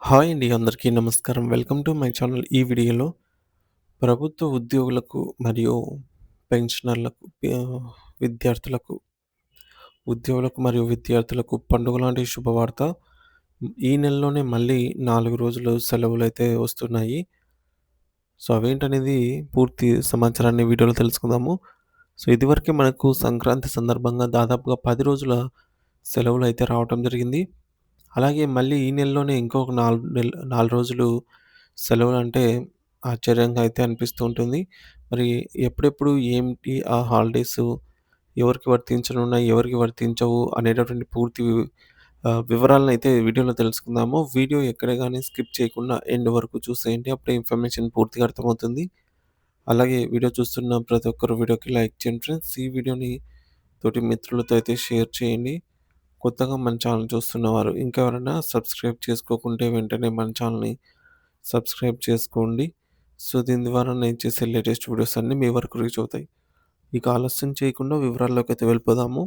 Hi అండి. అందరికీ నమస్కారం. Welcome to my channel. ఈ వీడియోలో ప్రభుత్వ ఉద్యోగులకు మరియు పెన్షనర్లకు విద్యార్థులకు, ఉద్యోగులకు మరియు విద్యార్థులకు పండుగ లాంటి శుభవార్త. ఈ నెలలోనే మళ్ళీ 4 రోజులు సెలవులైతే వస్తున్నాయి. సో, అవేంటనేది పూర్తి సమాచారాన్ని వీడియోలో తెలుసుకుందాము. సో, ఇదివరకే మనకు సంక్రాంతి సందర్భంగా దాదాపుగా 10 రోజుల సెలవులైతే రావటం జరిగింది. అలాగే మళ్ళీ ఈ నెలలోనే ఇంకొక 4 రోజులు సెలవులంటే ఆశ్చర్యంగా అయితే అనిపిస్తూ ఉంటుంది. మరి ఎప్పుడెప్పుడు ఏంటి ఆ హాలిడేసు ఎవరికి వర్తించనున్నాయి, ఎవరికి వర్తించవు అనేటటువంటి పూర్తి వివరాలనైతే వీడియోలో తెలుసుకుందాము. వీడియో ఎక్కడ గాని స్కిప్ చేయకుండా ఎండ్ వరకు చూసేయండి. అప్పుడే ఇన్ఫర్మేషన్ పూర్తిగా అర్థమవుతుంది. అలాగే వీడియో చూస్తున్న ప్రతి ఒక్కరు వీడియోకి లైక్ చేయండి ఫ్రెండ్స్. ఈ వీడియోని తోటి మిత్రులతో అయితే షేర్ చేయండి. కొత్తగా మన ఛానల్ చూస్తున్నవారు ఇంకా ఎవరైనా సబ్స్క్రైబ్ చేసుకోకుంటే వెంటనే మన ఛానల్‌ని సబ్స్క్రైబ్ చేసుకోండి. సో, దీని ద్వారా నేను చేసే లేటెస్ట్ వీడియోస్ అన్నీ మీ వరకు రీచ్ అవుతాయి. ఇక ఆలస్యం చేయకుండా వివరాల్లోకైతే వెళ్ళిపోదాము.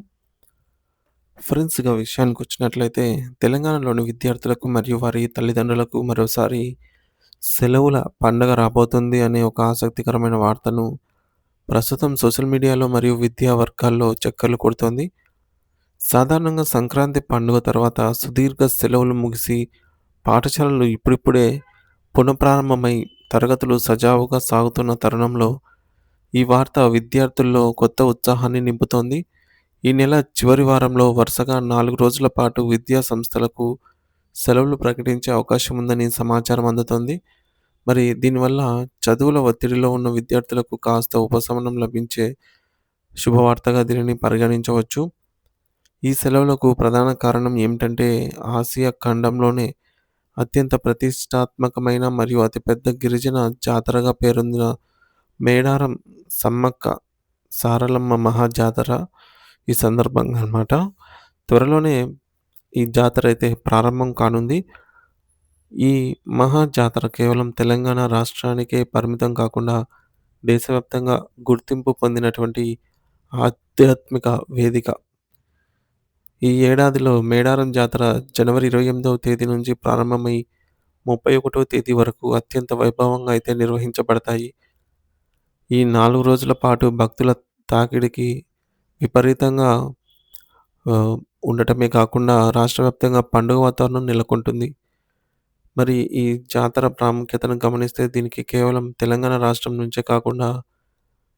ఫ్రెండ్స్ ఇక విషయానికొచ్చినట్లయితే తెలంగాణలోని విద్యార్థులకు మరియు వారి తల్లిదండ్రులకు మరోసారి సెలవుల పండగ రాబోతుంది అనే ఒక ఆసక్తికరమైన వార్తను ప్రస్తుతం సోషల్ మీడియాలో మరియు విద్యా వర్గాల్లో చక్కర్లు కొడుతోంది. సాధారణంగా సంక్రాంతి పండుగ తర్వాత సుదీర్ఘ సెలవులు ముగిసి పాఠశాలలు ఇప్పుడిప్పుడే పునఃప్రారంభమై తరగతులు సజావుగా సాగుతున్న తరుణంలో ఈ వార్త విద్యార్థుల్లో కొత్త ఉత్సాహాన్ని నింపుతోంది. ఈ నెల చివరి వారంలో వరుసగా 4 రోజుల పాటు విద్యా సంస్థలకు సెలవులు ప్రకటించే అవకాశం ఉందని సమాచారం అందుతోంది. మరి దీనివల్ల చదువుల ఒత్తిడిలో ఉన్న విద్యార్థులకు కాస్త ఉపశమనం లభించే శుభవార్తగా దీనిని పరిగణించవచ్చు. ఈ సెలవులకు ప్రధాన కారణం ఏమిటంటే ఆసియా ఖండంలోనే అత్యంత ప్రతిష్టాత్మకమైన మరియు అతిపెద్ద గిరిజన జాతరగా పేరొందిన మేడారం సమ్మక్క సారలమ్మ మహా జాతర ఈ సందర్భంగా అన్నమాట. త్వరలోనే ఈ జాతర అయితే ప్రారంభం కానుంది. ఈ మహా జాతర కేవలం తెలంగాణ రాష్ట్రానికే పరిమితం కాకుండా దేశవ్యాప్తంగా గుర్తింపు పొందినటువంటి ఆధ్యాత్మిక వేదిక. ఈ ఏడాదిలో మేడారం జాతర జనవరి 28వ తేదీ నుంచి ప్రారంభమై 31వ తేదీ వరకు అత్యంత వైభవంగా అయితే నిర్వహించబడతాయి. ఈ 4 రోజుల పాటు భక్తుల తాకిడికి విపరీతంగా ఆహ్, ఉండటమే కాకుండా రాష్ట్ర వ్యాప్తంగా పండుగ వాతావరణం నెలకొంటుంది. మరి ఈ జాతర ప్రాముఖ్యతను గమనిస్తే దీనికి కేవలం తెలంగాణ రాష్ట్రం నుంచే కాకుండా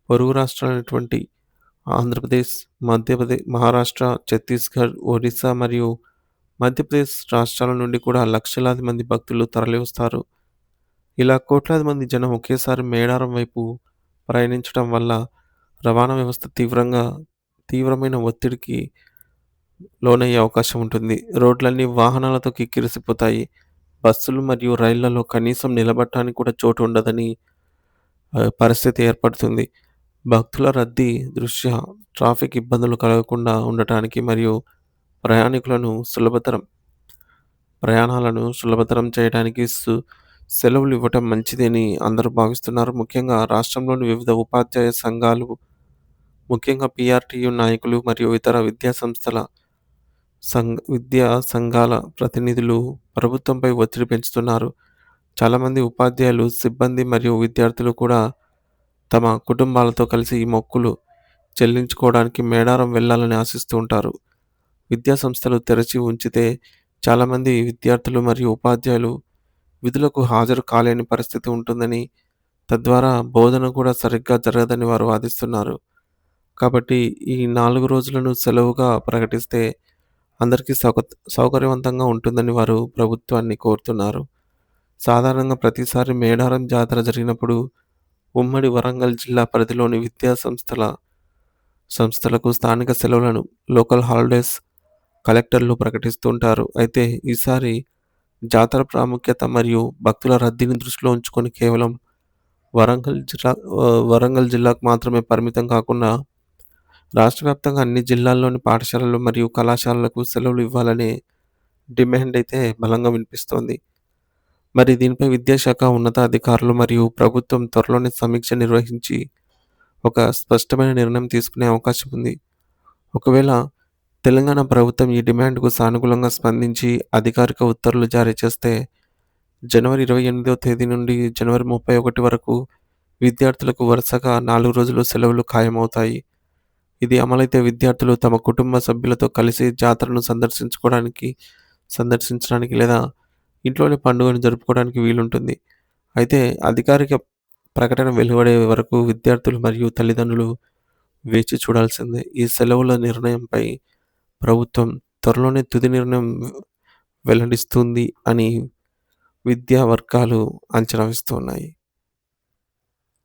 పొరుగు రాష్ట్రాలైనటువంటి ఆంధ్రప్రదేశ్, మహారాష్ట్ర, ఛత్తీస్‌గఢ్, ఒడిస్సా మరియు మధ్యప్రదేశ్ రాష్ట్రాల నుండి కూడా లక్షలాది మంది భక్తులు తరలివస్తారు. ఇలా కోట్లాది మంది జనం ఒకేసారి మేడారం వైపు ప్రయాణించడం వల్ల రవాణా వ్యవస్థ తీవ్రమైన ఒత్తిడికి లోనయ్యే అవకాశం ఉంటుంది. రోడ్లన్నీ వాహనాలతో కిక్కిరిసిపోతాయి. బస్సులు మరియు రైళ్లలో కనీసం నిలబడటానికి కూడా చోటు ఉండదని పరిస్థితి ఏర్పడుతుంది. భక్తుల రద్దీ దృష్ట్యా ట్రాఫిక్ ఇబ్బందులు కలగకుండా ఉండటానికి మరియు ప్రయాణికులను ప్రయాణాలను సులభతరం చేయడానికి సెలవులు ఇవ్వటం మంచిదని అందరూ భావిస్తున్నారు. ముఖ్యంగా రాష్ట్రంలోని వివిధ ఉపాధ్యాయ సంఘాలు, ముఖ్యంగా పీఆర్టీయూ నాయకులు మరియు ఇతర విద్యా సంఘాల ప్రతినిధులు ప్రభుత్వంపై ఒత్తిడి పెంచుతున్నారు. చాలామంది ఉపాధ్యాయులు, సిబ్బంది మరియు విద్యార్థులు కూడా తమ కుటుంబాలతో కలిసి ఈ మొక్కులు చెల్లించుకోవడానికి మేడారం వెళ్ళాలని ఆశిస్తూ ఉంటారు. విద్యా సంస్థలు తెరచి ఉంచితే చాలామంది విద్యార్థులు మరియు ఉపాధ్యాయులు విధులకు హాజరు కాలేని పరిస్థితి ఉంటుందని, తద్వారా బోధన కూడా సరిగ్గా జరగదని వారు వాదిస్తున్నారు. కాబట్టి ఈ 4 రోజులను సెలవుగా ప్రకటిస్తే అందరికీ సౌకర్యవంతంగా ఉంటుందని వారు ప్రభుత్వాన్ని కోరుతున్నారు. సాధారణంగా ప్రతిసారి మేడారం జాతర జరిగినప్పుడు ఉమ్మడి వరంగల్ జిల్లా పరిధిలోని సంస్థలకు స్థానిక సెలవులను లోకల్ హాలిడేస్ కలెక్టర్లు ప్రకటిస్తుంటారు. అయితే ఈసారి జాతర ప్రాముఖ్యత మరియు భక్తుల రద్దీని దృష్టిలో ఉంచుకొని కేవలం వరంగల్ జిల్లాకు మాత్రమే పరిమితం కాకుండా రాష్ట్ర వ్యాప్తంగా అన్ని జిల్లాల్లోని పాఠశాలలు మరియు కళాశాలలకు సెలవులు ఇవ్వాలనే డిమాండ్ అయితే బలంగా వినిపిస్తోంది. మరి దీనిపై విద్యాశాఖ ఉన్నతాధికారులు మరియు ప్రభుత్వం త్వరలోనే సమీక్ష నిర్వహించి ఒక స్పష్టమైన నిర్ణయం తీసుకునే అవకాశం ఉంది. ఒకవేళ తెలంగాణ ప్రభుత్వం ఈ డిమాండ్‌కు సానుకూలంగా స్పందించి అధికారిక ఉత్తర్వులు జారీ చేస్తే జనవరి 28వ తేదీ నుండి జనవరి 31 వరకు విద్యార్థులకు వరుసగా 4 రోజులు సెలవులు ఖాయమవుతాయి. ఇది అమలైతే విద్యార్థులు తమ కుటుంబ సభ్యులతో కలిసి జాతరను సందర్శించడానికి లేదా ఇంట్లోనే పండుగను జరుపుకోవడానికి వీలుంటుంది. అయితే అధికారిక ప్రకటన వెలువడే వరకు విద్యార్థులు మరియు తల్లిదండ్రులు వేచి చూడాల్సిందే. ఈ సెలవుల నిర్ణయంపై ప్రభుత్వం త్వరలోనే తుది నిర్ణయం వెల్లడిస్తుంది అని విద్యా వర్గాలు అంచనా వేస్తున్నాయి.